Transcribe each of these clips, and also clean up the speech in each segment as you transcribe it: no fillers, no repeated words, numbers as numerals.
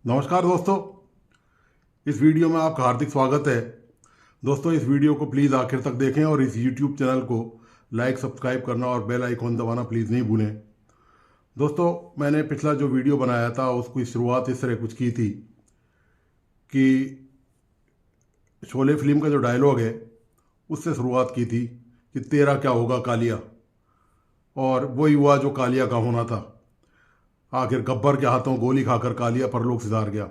नमस्कार दोस्तों, इस वीडियो में आपका हार्दिक स्वागत है। दोस्तों, इस वीडियो को प्लीज़ आखिर तक देखें और इस यूट्यूब चैनल को लाइक, सब्सक्राइब करना और बेल आइकॉन दबाना प्लीज़ नहीं भूलें। दोस्तों, मैंने पिछला जो वीडियो बनाया था उसकी शुरुआत इस तरह कुछ की थी कि शोले फिल्म का जो डायलॉग है उससे शुरुआत की थी कि तेरा क्या होगा कालिया, और वही हुआ जो कालिया का होना था। आखिर गब्बर के हाथों गोली खाकर कालिया परलोक सिधार गया।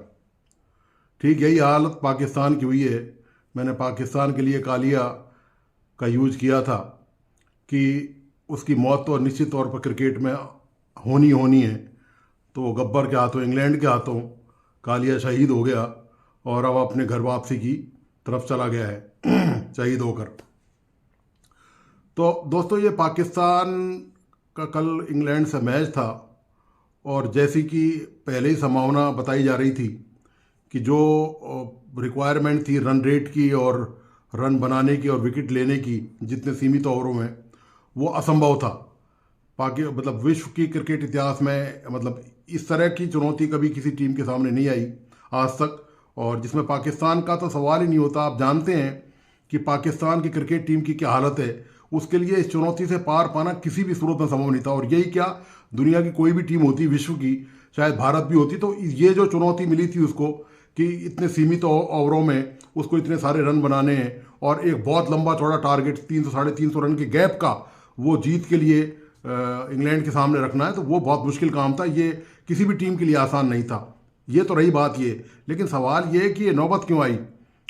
ठीक यही हालत पाकिस्तान की हुई है। मैंने पाकिस्तान के लिए कालिया का यूज किया था कि उसकी मौत तो निश्चित तौर पर क्रिकेट में होनी है। तो वो गब्बर के हाथों, इंग्लैंड के हाथों कालिया शहीद हो गया और अब अपने घर वापसी की तरफ चला गया है शहीद होकर। तो दोस्तों, ये पाकिस्तान का कल इंग्लैंड से मैच था और जैसी कि पहले ही संभावना बताई जा रही थी कि जो रिक्वायरमेंट थी रन रेट की और रन बनाने की और विकेट लेने की जितने सीमित ओवरों में, वो असंभव था। विश्व की क्रिकेट इतिहास में इस तरह की चुनौती कभी किसी टीम के सामने नहीं आई आज तक, और जिसमें पाकिस्तान का तो सवाल ही नहीं होता। आप जानते हैं कि पाकिस्तान की क्रिकेट टीम की क्या हालत है। उसके लिए इस चुनौती से पार पाना किसी भी सूरत में संभव नहीं था। और यही क्या, दुनिया की कोई भी टीम होती विश्व की, शायद भारत भी होती, तो ये जो चुनौती मिली थी उसको कि इतने सीमित ओवरों में उसको इतने सारे रन बनाने हैं और एक बहुत लंबा चौड़ा टारगेट 300 साढ़े 300 रन के गैप का वो जीत के लिए इंग्लैंड के सामने रखना है, तो वो बहुत मुश्किल काम था। ये किसी भी टीम के लिए आसान नहीं था। ये तो रही बात ये, लेकिन सवाल ये कि ये नौबत क्यों आई,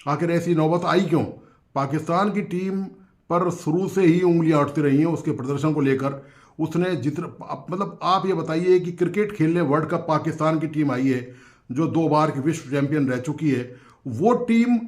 आखिर ऐसी नौबत आई क्यों। पाकिस्तान की टीम पर शुरू से ही उंगलियां उठती रही हैं उसके प्रदर्शन को लेकर। उसने आप ये बताइए कि क्रिकेट खेलने वर्ल्ड कप पाकिस्तान की टीम आई है जो 2 बार की विश्व चैंपियन रह चुकी है। वो टीम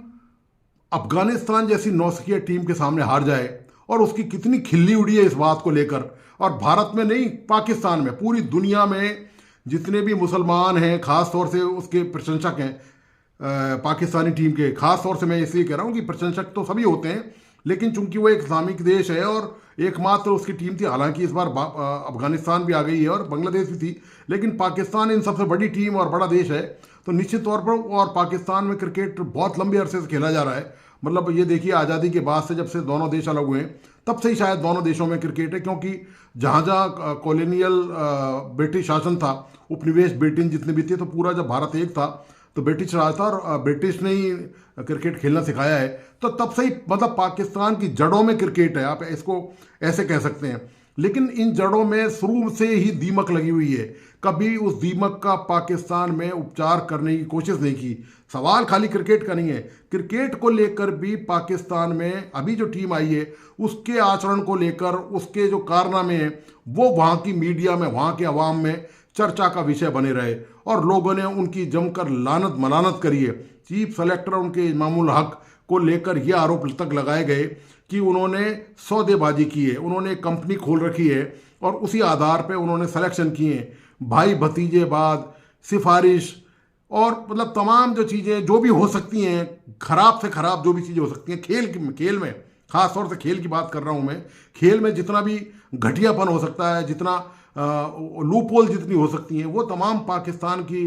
अफगानिस्तान जैसी नौसिखिया टीम के सामने हार जाए और उसकी कितनी खिल्ली उड़ी है इस बात को लेकर। और भारत में नहीं, पाकिस्तान में, पूरी दुनिया में जितने भी मुसलमान हैं, खास तौर से उसके प्रशंसक हैं पाकिस्तानी टीम के, खास तौर से मैं इसलिए कह रहा हूँ कि प्रशंसक तो सभी होते हैं, लेकिन चूंकि वो एक इस्लामिक देश है और एकमात्र उसकी टीम थी, हालांकि इस बार अफगानिस्तान भी आ गई है और बांग्लादेश भी थी, लेकिन पाकिस्तान इन सबसे बड़ी टीम और बड़ा देश है। तो निश्चित तौर पर, और पाकिस्तान में क्रिकेट बहुत लंबे अरसे से खेला जा रहा है। ये देखिए, आज़ादी के बाद से, जब से दोनों देश अलग हुए तब से ही शायद दोनों देशों में क्रिकेट है, क्योंकि जहाँ जहाँ कॉलोनियल ब्रिटिश शासन था, उपनिवेश ब्रिटेन जितने भी थे, तो पूरा जब भारत एक था तो ब्रिटिश राज था और ब्रिटिश ने ही क्रिकेट खेलना सिखाया है। तो तब से ही पाकिस्तान की जड़ों में क्रिकेट है, आप इसको ऐसे कह सकते हैं। लेकिन इन जड़ों में शुरू से ही दीमक लगी हुई है। कभी उस दीमक का पाकिस्तान में उपचार करने की कोशिश नहीं की। सवाल खाली क्रिकेट का नहीं है, क्रिकेट को लेकर भी पाकिस्तान में अभी जो टीम आई है उसके आचरण को लेकर, उसके जो कारनामे हैं, वो वहाँ की मीडिया में, वहाँ के अवाम में चर्चा का विषय बने रहे और लोगों ने उनकी जमकर लानत मलानत करी है। चीफ सेलेक्टर उनके इमामुल हक को लेकर ये आरोप तक लगाए गए कि उन्होंने सौदेबाजी की है, उन्होंने एक कंपनी खोल रखी है और उसी आधार पे उन्होंने सिलेक्शन किए हैं। भाई भतीजेबाद, सिफारिश और तमाम जो चीज़ें जो भी हो सकती हैं, खराब से खराब जो भी चीज़ें हो सकती हैं खेल में, खास तौर से खेल की बात कर रहा हूँ मैं। खेल में जितना भी घटियापन हो सकता है, जितना लूपहोल जितनी हो सकती हैं, वो तमाम पाकिस्तान की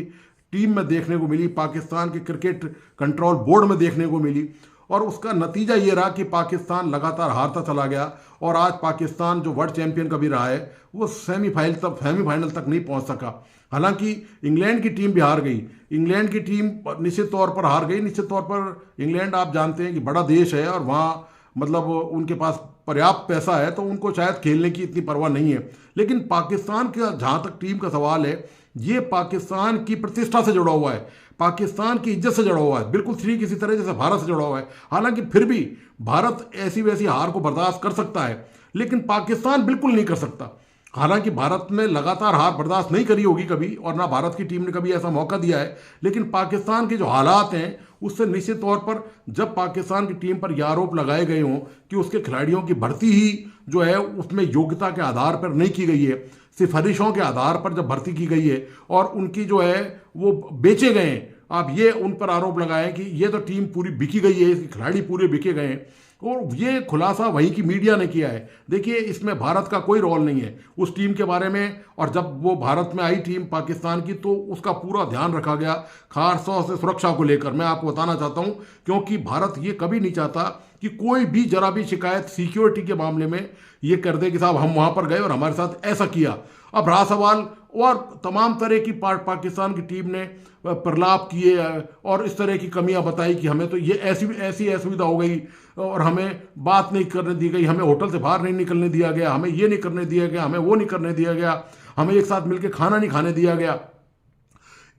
टीम में देखने को मिली, पाकिस्तान के क्रिकेट कंट्रोल बोर्ड में देखने को मिली। और उसका नतीजा ये रहा कि पाकिस्तान लगातार हारता चला गया और आज पाकिस्तान जो वर्ल्ड चैंपियन कभी रहा है वो सेमीफाइनल तक नहीं पहुंच सका। हालांकि इंग्लैंड की टीम भी हार गई। इंग्लैंड की टीम निश्चित तौर पर हार गई। निश्चित तौर पर इंग्लैंड, आप जानते हैं कि बड़ा देश है और वहाँ उनके पास पर्याप्त पैसा है, तो उनको शायद खेलने की इतनी परवाह नहीं है। लेकिन पाकिस्तान का जहाँ तक टीम का सवाल है, ये पाकिस्तान की प्रतिष्ठा से जुड़ा हुआ है, पाकिस्तान की इज्जत से जुड़ा हुआ है, बिल्कुल ठीक इसी तरह जैसे भारत से जुड़ा हुआ है। हालांकि फिर भी भारत ऐसी वैसी हार को बर्दाश्त कर सकता है, लेकिन पाकिस्तान बिल्कुल नहीं कर सकता। हालांकि भारत ने लगातार हार बर्दाश्त नहीं करी होगी कभी, और ना भारत की टीम ने कभी ऐसा मौका दिया है, लेकिन पाकिस्तान के जो हालात हैं उससे निश्चित तौर पर, जब पाकिस्तान की टीम पर यह आरोप लगाए गए हों कि उसके खिलाड़ियों की भर्ती ही जो है उसमें योग्यता के आधार पर नहीं की गई है, सिफारिशों के आधार पर जब भर्ती की गई है और उनकी जो है वो बेचे गए हैं आप ये उन पर आरोप लगाएं कि ये तो टीम पूरी बिकी गई है, इसके खिलाड़ी पूरे बिके गए हैं, और ये खुलासा वहीं की मीडिया ने किया है। देखिए, इसमें भारत का कोई रोल नहीं है उस टीम के बारे में। और जब वो भारत में आई टीम पाकिस्तान की, तो उसका पूरा ध्यान रखा गया खासतौर से सुरक्षा को लेकर। मैं आपको बताना चाहता हूं, क्योंकि भारत ये कभी नहीं चाहता कि कोई भी जरा भी शिकायत सिक्योरिटी के मामले में ये कर दे कि साहब हम वहां पर गए और हमारे साथ ऐसा किया। अब रहा सवाल, और तमाम तरह की पाकिस्तान की टीम ने प्रलाप किए और इस तरह की कमियां बताई कि हमें तो ये ऐसी असुविधा हो गई और हमें बात नहीं करने दी गई, हमें होटल से बाहर नहीं निकलने दिया गया, हमें ये नहीं करने दिया गया, हमें वो नहीं करने दिया गया, हमें एक साथ मिलकर खाना नहीं खाने दिया गया।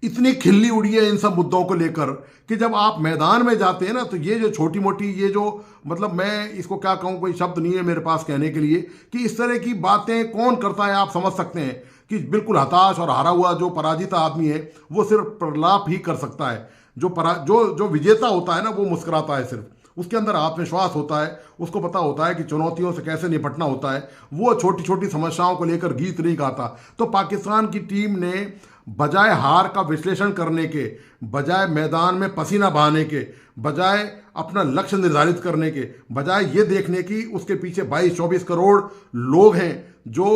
इतनी खिल्ली उड़ी है इन सब मुद्दों को लेकर कि जब आप मैदान में जाते हैं ना, तो ये जो छोटी मोटी, ये जो मतलब मैं इसको क्या कहूँ, कोई शब्द नहीं है मेरे पास कहने के लिए कि इस तरह की बातें कौन करता है। आप समझ सकते हैं कि बिल्कुल हताश और हारा हुआ जो पराजित आदमी है वो सिर्फ प्रलाप ही कर सकता है। जो विजेता होता है ना, वो मुस्कुराता है सिर्फ, उसके अंदर आत्मविश्वास होता है, उसको पता होता है कि चुनौतियों से कैसे निपटना होता है। वो छोटी छोटी समस्याओं को लेकर गीत नहीं गाता। तो पाकिस्तान की टीम ने बजाय हार का विश्लेषण करने के, बजाय मैदान में पसीना बहाने के, बजाय अपना लक्ष्य निर्धारित करने के, बजाय ये देखने की उसके पीछे 22-24 करोड़ लोग हैं जो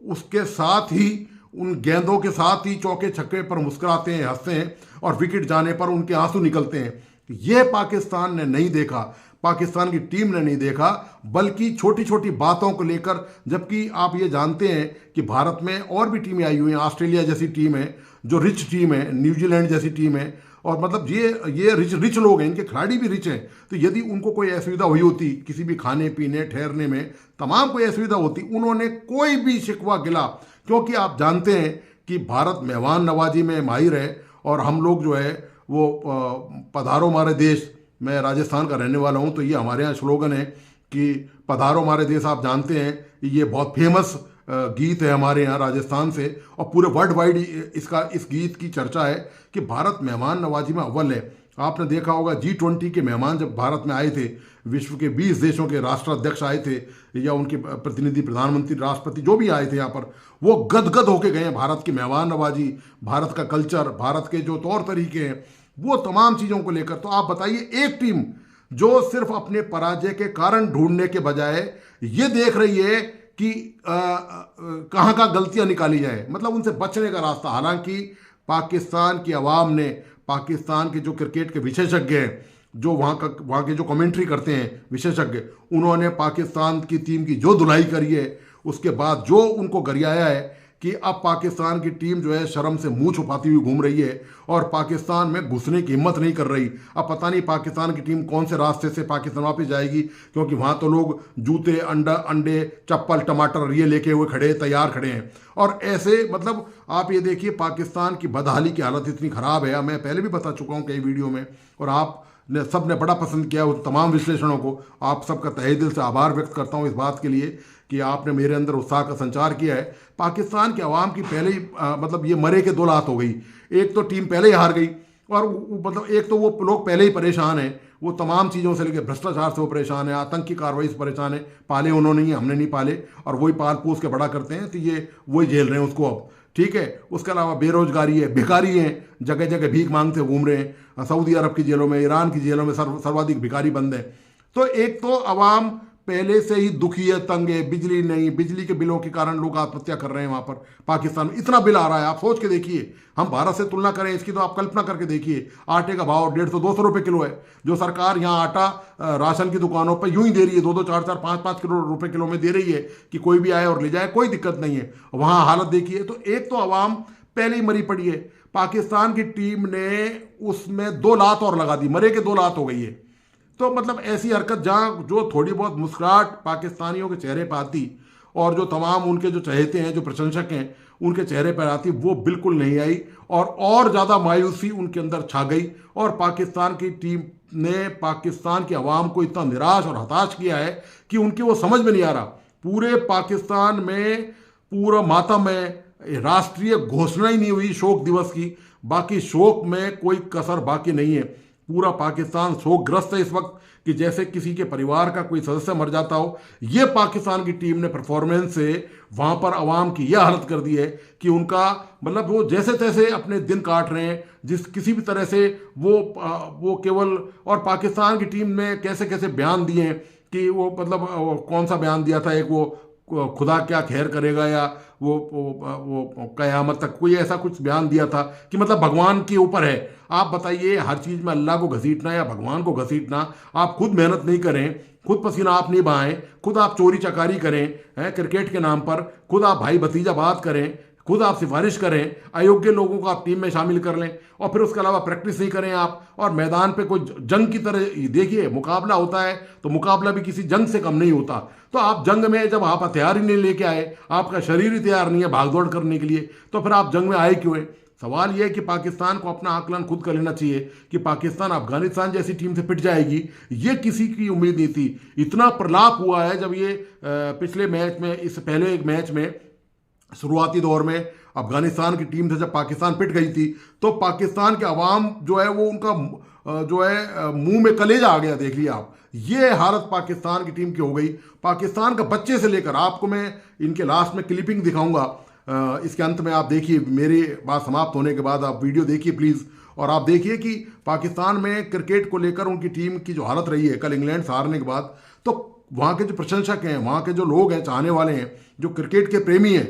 उसके साथ ही, उन गेंदों के साथ ही चौके छक्के पर मुस्कुराते हैं, हंसते हैं, और विकेट जाने पर उनके आंसू निकलते हैं। यह पाकिस्तान ने नहीं देखा, पाकिस्तान की टीम ने नहीं देखा, बल्कि छोटी छोटी बातों को लेकर। जबकि आप ये जानते हैं कि भारत में और भी टीमें आई हुई हैं, ऑस्ट्रेलिया जैसी टीम है जो रिच टीम है, न्यूजीलैंड जैसी टीम है, और मतलब ये रिच लोग हैं, इनके खिलाड़ी भी रिच हैं। तो यदि उनको कोई असुविधा हुई होती किसी भी खाने पीने ठहरने में, तमाम कोई असुविधा होती, उन्होंने कोई भी शिकवा गिला, क्योंकि आप जानते हैं कि भारत मेहमान नवाजी में माहिर है। और हम लोग जो है वो पधारो हमारे देश, मैं राजस्थान का रहने वाला हूँ, तो ये हमारे यहाँ स्लोगन है कि पधारो हमारे देश। आप जानते हैं ये बहुत फेमस गीत है हमारे यहाँ राजस्थान से, और पूरे वर्ल्ड वाइड इस गीत की चर्चा है कि भारत मेहमान नवाजी में अव्वल है। आपने देखा होगा G20 के मेहमान जब भारत में आए थे, विश्व के 20 देशों के राष्ट्राध्यक्ष आए थे, या उनके प्रतिनिधि, प्रधानमंत्री, राष्ट्रपति जो भी आए थे यहाँ पर, वो गदगद होके गए हैं भारत की मेहमान नवाजी, भारत का कल्चर, भारत के जो तौर तरीके हैं, वो तमाम चीज़ों को लेकर। तो आप बताइए, एक टीम जो सिर्फ अपने पराजय के कारण ढूंढने के बजाय ये देख रही है कि कहाँ का गलतियां निकाली जाए, मतलब उनसे बचने का रास्ता। हालांकि पाकिस्तान की आवाम ने, पाकिस्तान के जो क्रिकेट के विशेषज्ञ हैं, जो वहाँ के जो कमेंट्री करते हैं विशेषज्ञ, उन्होंने पाकिस्तान की टीम की जो धुलाई करी है, उसके बाद जो उनको गरियाया है कि अब पाकिस्तान की टीम जो है शर्म से मुंह छुपाती हुई घूम रही है और पाकिस्तान में घुसने की हिम्मत नहीं कर रही। अब पता नहीं पाकिस्तान की टीम कौन से रास्ते से पाकिस्तान वापस जाएगी, क्योंकि वहाँ तो लोग जूते, अंडे, चप्पल, टमाटर ये लेके हुए खड़े, तैयार खड़े हैं। और ऐसे मतलब आप ये देखिए, पाकिस्तान की बदहाली की हालत इतनी ख़राब है, मैं पहले भी बता चुका हूँ कई वीडियो में, और आप ने सब ने बड़ा पसंद किया उन तमाम विश्लेषणों को। आप सबका तहे दिल से आभार व्यक्त करता हूँ इस बात के लिए कि आपने मेरे अंदर उत्साह का संचार किया है। पाकिस्तान के अवाम की पहले ही मतलब ये मरे के दो लात हो गई। एक तो टीम पहले ही हार गई, और मतलब एक तो वो लोग पहले ही परेशान हैं, वो तमाम चीज़ों से लेकर भ्रष्टाचार से वो परेशान है, आतंकी कार्रवाई से परेशान है। पाले उन्होंने ही, हमने नहीं पाले, और वही पाल पोस के बड़ा करते हैं, तो ये वही झेल रहे हैं उसको अब। ठीक है, उसके अलावा बेरोजगारी है, भिखारी हैं, जगह जगह भीख मांगते घूम रहे हैं। सऊदी अरब की जेलों में, ईरान की जेलों में सर्वाधिक भिखारी बंद हैं। तो एक तो अवाम पहले से ही दुखी है, तंग है, बिजली नहीं, बिजली के बिलों के कारण लोग आत्महत्या कर रहे हैं। वहाँ पर पाकिस्तान में इतना बिल आ रहा है, आप सोच के देखिए। हम भारत से तुलना करें इसकी तो आप कल्पना करके देखिए, आटे का भाव 150-200 रुपये किलो है, जो सरकार यहाँ आटा राशन की दुकानों पर यूं ही दे रही है, 2-2, 4-4, 5-5 रुपये किलो में दे रही है कि कोई भी आए और ले जाए, कोई दिक्कत नहीं है। वहाँ हालत देखिए। तो एक तो अवाम पहले ही मरी पड़ी है। पाकिस्तान की टीम ने उसमें 2 लात और लगा दी, मरे के 2 लात हो गई है। तो मतलब ऐसी हरकत जहाँ जो थोड़ी बहुत मुस्कुराहट पाकिस्तानियों के चेहरे पर आती, और जो तमाम उनके जो चहेते हैं, जो प्रशंसक हैं, उनके चेहरे पर आती, वो बिल्कुल नहीं आई, और ज़्यादा मायूसी उनके अंदर छा गई। और पाकिस्तान की टीम ने पाकिस्तान की आवाम को इतना निराश और हताश किया है कि उनकी वो समझ में नहीं आ रहा। पूरे पाकिस्तान में पूरा मातम है, राष्ट्रीय घोषणा ही नहीं हुई शोक दिवस की, बाकी शोक में कोई कसर बाकी नहीं है। पूरा पाकिस्तान शोकग्रस्त है इस वक्त कि जैसे किसी के परिवार का कोई सदस्य मर जाता हो। ये पाकिस्तान की टीम ने परफॉर्मेंस से वहां पर अवाम की यह हालत कर दी है कि उनका मतलब वो जैसे तैसे अपने दिन काट रहे हैं, जिस किसी भी तरह से वो केवल। और पाकिस्तान की टीम ने कैसे कैसे बयान दिए हैं कि वो मतलब कौन सा बयान दिया था, एक वो खुदा क्या खैर करेगा या वो कयामत तक कोई ऐसा कुछ बयान दिया था कि मतलब भगवान के ऊपर है। आप बताइए, हर चीज़ में अल्लाह को घसीटना या भगवान को घसीटना, आप खुद मेहनत नहीं करें, खुद पसीना आप नहीं बहाएं, खुद आप चोरी चकारी करें हैं क्रिकेट के नाम पर, खुद आप भाई भतीजा बात करें, खुद आप सिफारिश करें, अयोग्य लोगों को आप टीम में शामिल कर लें और फिर उसके अलावा प्रैक्टिस नहीं करें आप, और मैदान पे कोई जंग की तरह देखिए मुकाबला होता है तो मुकाबला भी किसी जंग से कम नहीं होता। तो आप जंग में जब आप हथियार ही नहीं लेके आए, आपका शरीर ही तैयार नहीं है भागदौड़ करने के लिए, तो फिर आप जंग में आए क्यों हैं? सवाल यह है कि पाकिस्तान को अपना आकलन खुद कर लेना चाहिए कि पाकिस्तान अफगानिस्तान जैसी टीम से पिट जाएगी, ये किसी की उम्मीद नहीं थी। इतना प्रलाप हुआ है जब ये पिछले मैच में, इससे पहले एक मैच में शुरुआती दौर में अफगानिस्तान की टीम से जब पाकिस्तान पिट गई थी तो पाकिस्तान के अवाम जो है वो उनका जो है मुंह में कलेजा आ गया। देख लिया आप, ये हालत पाकिस्तान की टीम की हो गई। पाकिस्तान का बच्चे से लेकर, आपको मैं इनके लास्ट में क्लिपिंग दिखाऊंगा, इसके अंत में आप देखिए, मेरी बात समाप्त होने के बाद आप वीडियो देखिए प्लीज़, और आप देखिए कि पाकिस्तान में क्रिकेट को लेकर उनकी टीम की जो हालत रही है कल इंग्लैंड से हारने के बाद। तो वहाँ के जो प्रशंसक हैं, वहाँ के जो लोग हैं, चाहने वाले हैं, जो क्रिकेट के प्रेमी हैं,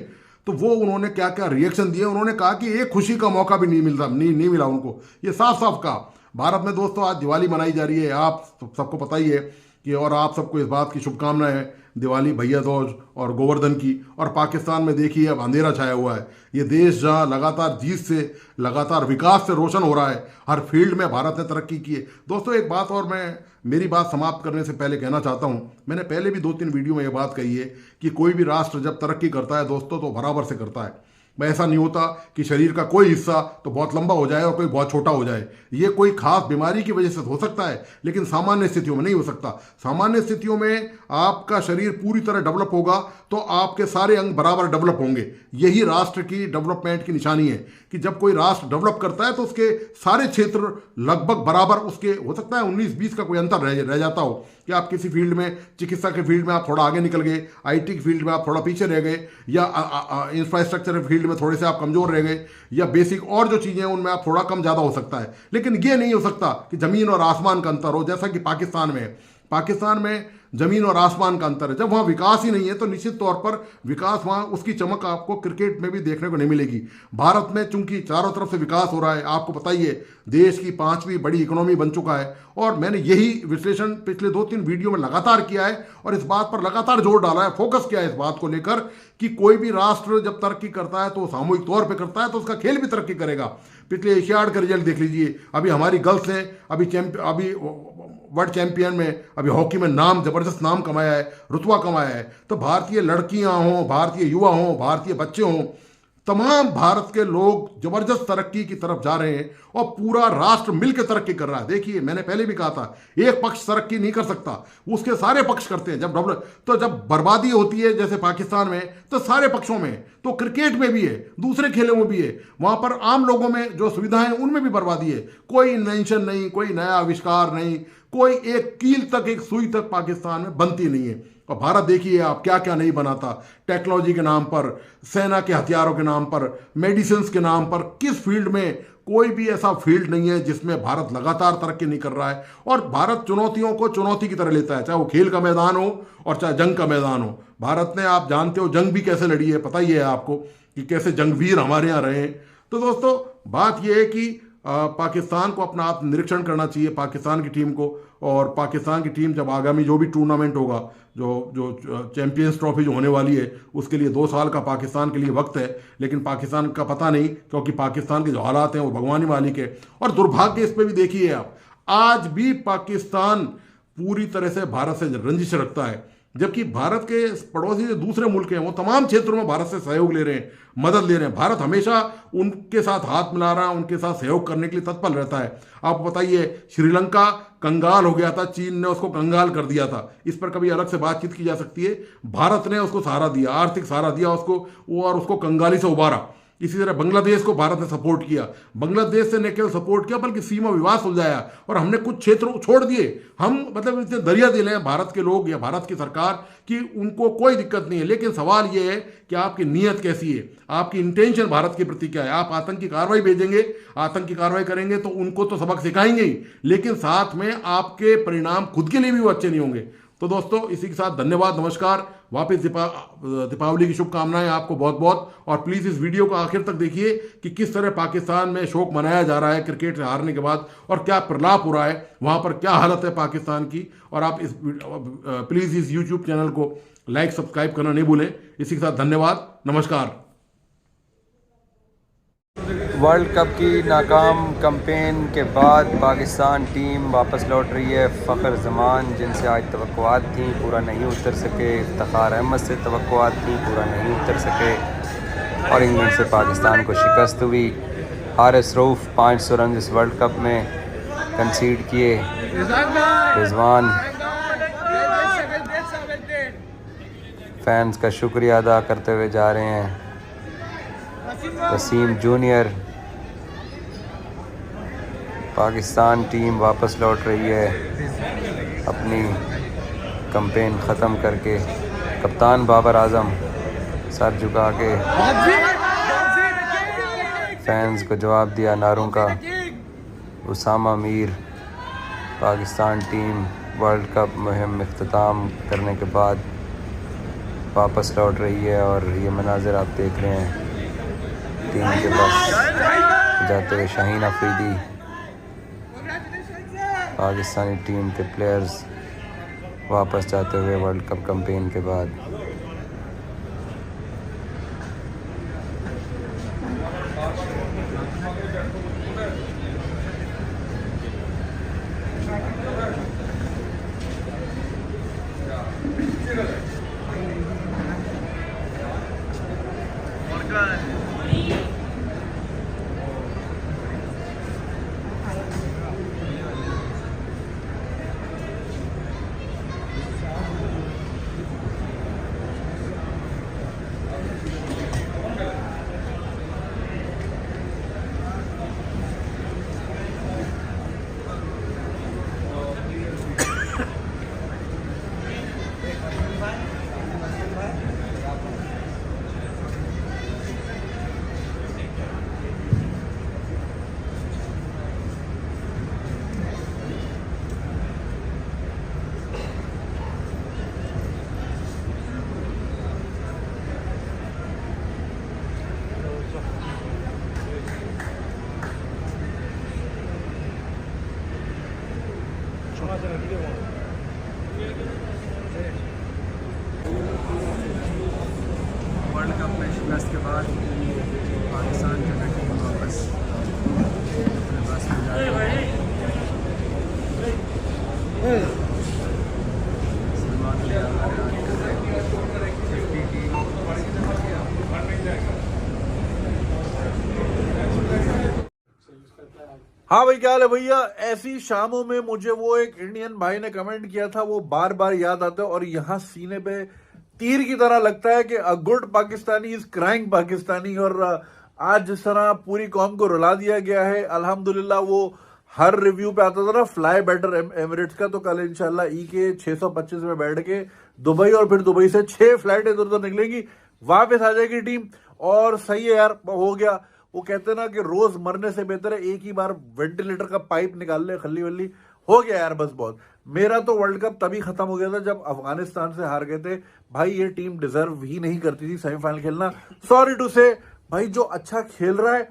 तो वो उन्होंने क्या क्या रिएक्शन दिए। उन्होंने कहा कि एक खुशी का मौका भी नहीं मिला उनको, ये साफ साफ कहा। भारत में दोस्तों आज दिवाली मनाई जा रही है, आप सबको पता ही है कि, और आप सबको इस बात की शुभकामनाएं हैं, दिवाली, भैया दूज और गोवर्धन की। और पाकिस्तान में देखिए अब अंधेरा छाया हुआ है। ये देश जहां लगातार जीत से, लगातार विकास से रोशन हो रहा है, हर फील्ड में भारत ने तरक्की की है। दोस्तों एक बात और मैं मेरी बात समाप्त करने से पहले कहना चाहता हूं, मैंने पहले भी 2-3 वीडियो में ये बात कही है कि कोई भी राष्ट्र जब तरक्की करता है दोस्तों तो बराबर से करता है। ऐसा नहीं होता कि शरीर का कोई हिस्सा तो बहुत लंबा हो जाए और कोई बहुत छोटा हो जाए। ये कोई खास बीमारी की वजह से हो सकता है, लेकिन सामान्य स्थितियों में नहीं हो सकता। सामान्य स्थितियों में आपका शरीर पूरी तरह डेवलप होगा तो आपके सारे अंग बराबर डेवलप होंगे। यही राष्ट्र की डेवलपमेंट की निशानी है कि जब कोई राष्ट्र डेवलप करता है तो उसके सारे क्षेत्र लगभग बराबर, उसके हो सकता है 19-20 का कोई अंतर रह जाता हो कि आप किसी फील्ड में, चिकित्सा के फील्ड में आप थोड़ा आगे निकल गए, आईटी की फील्ड में आप थोड़ा पीछे रह गए, या इंफ्रास्ट्रक्चर के फील्ड में थोड़े से आप कमजोर रह गए, या बेसिक और जो चीज़ें हैं उनमें आप थोड़ा कम ज़्यादा हो सकता है। लेकिन ये नहीं हो सकता कि ज़मीन और आसमान का अंतर हो, जैसा कि पाकिस्तान में है। पाकिस्तान में जमीन और आसमान का अंतर है। जब वहाँ विकास ही नहीं है तो निश्चित तौर पर विकास, वहाँ उसकी चमक आपको क्रिकेट में भी देखने को नहीं मिलेगी। भारत में चूंकि चारों तरफ से विकास हो रहा है, आपको पता ही है, देश की 5वीं बड़ी इकोनॉमी बन चुका है, और मैंने यही विश्लेषण पिछले 2-3 वीडियो में लगातार किया है और इस बात पर लगातार जोर डाला है, फोकस किया है इस बात को लेकर कि कोई भी राष्ट्र जब तरक्की करता है तो सामूहिक तौर पर करता है तो उसका खेल भी तरक्की करेगा। पिछले एशियाड का रिजल्ट देख लीजिए, अभी हमारी गर्ल्स ने अभी वर्ल्ड चैंपियन में, अभी हॉकी में नाम, जबरदस्त नाम कमाया है, रुतबा कमाया है। तो भारतीय लड़कियां हों, भारतीय युवा हों, भारतीय बच्चे हों, तमाम भारत के लोग जबरदस्त तरक्की की तरफ जा रहे हैं और पूरा राष्ट्र मिलकर तरक्की कर रहा है। देखिए मैंने पहले भी कहा था, एक पक्ष तरक्की नहीं कर सकता, उसके सारे पक्ष करते हैं। जब बर्बादी होती है जैसे पाकिस्तान में, तो सारे पक्षों में, तो क्रिकेट में भी है, दूसरे खेलों में भी है, वहां पर आम लोगों में जो सुविधाएं हैं उनमें भी बर्बादी है। कोई इन्वेंशन नहीं, कोई नया आविष्कार नहीं, कोई एक कील तक, एक सुई तक पाकिस्तान में बनती नहीं है। और भारत देखिए आप क्या क्या नहीं बनाता, टेक्नोलॉजी के नाम पर, सेना के हथियारों के नाम पर, मेडिसिन के नाम पर, किस फील्ड में, कोई भी ऐसा फील्ड नहीं है जिसमें भारत लगातार तरक्की नहीं कर रहा है। और भारत चुनौतियों को चुनौती की तरह लेता है, चाहे वो खेल का मैदान हो और चाहे जंग का मैदान हो। भारत ने, आप जानते हो, जंग भी कैसे लड़ी है, पता ही है आपको कि कैसे जंगवीर हमारे यहाँ रहे हैं। तो दोस्तों बात यह है कि पाकिस्तान को अपना आप निरीक्षण करना चाहिए, पाकिस्तान की टीम को। और पाकिस्तान की टीम जब आगामी जो भी टूर्नामेंट होगा, जो चैंपियंस ट्रॉफी जो होने वाली है, उसके लिए 2 साल का पाकिस्तान के लिए वक्त है। लेकिन पाकिस्तान का पता नहीं, क्योंकि पाकिस्तान के जो हालात हैं वो भगवान ही मालिक है। और दुर्भाग्य इस पर भी देखिए आप, आज भी पाकिस्तान पूरी तरह से भारत से रंजिश रखता है, जबकि भारत के पड़ोसी जो दूसरे मुल्क हैं वो तमाम क्षेत्रों में भारत से सहयोग ले रहे हैं, मदद ले रहे हैं। भारत हमेशा उनके साथ हाथ मिला रहा है, उनके साथ सहयोग करने के लिए तत्पर रहता है। आपको बताइए, श्रीलंका कंगाल हो गया था, चीन ने उसको कंगाल कर दिया था, इस पर कभी अलग से बातचीत की जा सकती है। भारत ने उसको सहारा दिया, आर्थिक सहारा दिया उसको, और उसको कंगाली से उबारा। इसी तरह बांग्लादेश को भारत ने सपोर्ट किया, बांग्लादेश से न केवल सपोर्ट किया बल्कि सीमा विवाद सुलझाया और हमने कुछ क्षेत्र छोड़ दिए। हम मतलब इतने दरिया दिल हैं भारत के लोग या भारत की सरकार कि उनको कोई दिक्कत नहीं है। लेकिन सवाल ये है कि आपकी नीयत कैसी है, आपकी इंटेंशन भारत के प्रति क्या है। आप आतंकी कार्रवाई भेजेंगे, आतंकी कार्रवाई करेंगे तो उनको तो सबक सिखाएंगे ही, लेकिन साथ में आपके परिणाम खुद के लिए भी वो अच्छे नहीं होंगे। तो दोस्तों इसी के साथ धन्यवाद, नमस्कार, वापस दीपावली की शुभकामनाएं आपको बहुत बहुत। और प्लीज़ इस वीडियो को आखिर तक देखिए कि किस तरह पाकिस्तान में शोक मनाया जा रहा है क्रिकेट से हारने के बाद और क्या प्रलाप हो रहा है, वहाँ पर क्या हालत है पाकिस्तान की। और आप इस प्लीज़ इस यूट्यूब चैनल को लाइक सब्सक्राइब करना नहीं भूलें। इसी के साथ धन्यवाद, नमस्कार। वर्ल्ड कप की नाकाम कैंपेन के बाद पाकिस्तान टीम वापस लौट रही है। फ़खर जमान जिनसे आज तवक्कुआत थी पूरा नहीं उतर सके, इफ्तिखार अहमद से तवक्कुआत थी पूरा नहीं उतर सके और इंग्लैंड से पाकिस्तान को शिकस्त हुई। हारिस रऊफ़ 500 रन इस वर्ल्ड कप में कंसीड किए। रिजवान फैंस का शुक्रिया अदा करते हुए जा रहे हैं। वसीम जूनियर, पाकिस्तान टीम वापस लौट रही है अपनी कैंपेन ख़त्म करके। कप्तान बाबर आजम सर झुका के फैंस को जवाब दिया नारों का। Usama Mir, Pakistan team world cup मुहिम इख्तिताम करने के बाद वापस लौट रही है और ये मनाज़िर आप देख रहे हैं टीम के पास जाते हुए। शाहीन अफरीदी, पाकिस्तानी टीम के प्लेयर्स वापस जाते हुए वर्ल्ड कप कैंपेन के बाद। वर्ल्ड कप में शिकस्त के बाद पाकिस्तान की टीम वापस अपने बस में जा रही है। हाँ भाई, क्या हाल है भैया। ऐसी शामों में मुझे वो एक इंडियन भाई ने कमेंट किया था, वो बार बार याद आता है और यहाँ सीने पे तीर की तरह लगता है कि a good Pakistani is crying Pakistani. और आज जिस तरह पूरी कौम को रुला दिया गया है, अल्हम्दुलिल्लाह वो हर रिव्यू पे आता था ना फ्लाई बेटर एमिरेट्स का, तो कल इंशाल्लाह ई के 625 में बैठ के दुबई और फिर दुबई से 6 फ्लाइट इधर उधर निकलेंगी, वापस आ जाएगी टीम। और सही है यार, हो गया। वो कहते हैं ना कि रोज मरने से बेहतर है एक ही बार वेंटिलेटर का पाइप निकाल ले, खल्ली वल्ली हो गया यार, बस बहुत। मेरा तो वर्ल्ड कप तभी खत्म हो गया था जब अफगानिस्तान से हार गए थे। भाई ये टीम डिजर्व ही नहीं करती थी सेमीफाइनल खेलना। सॉरी टू से भाई, जो अच्छा खेल रहा है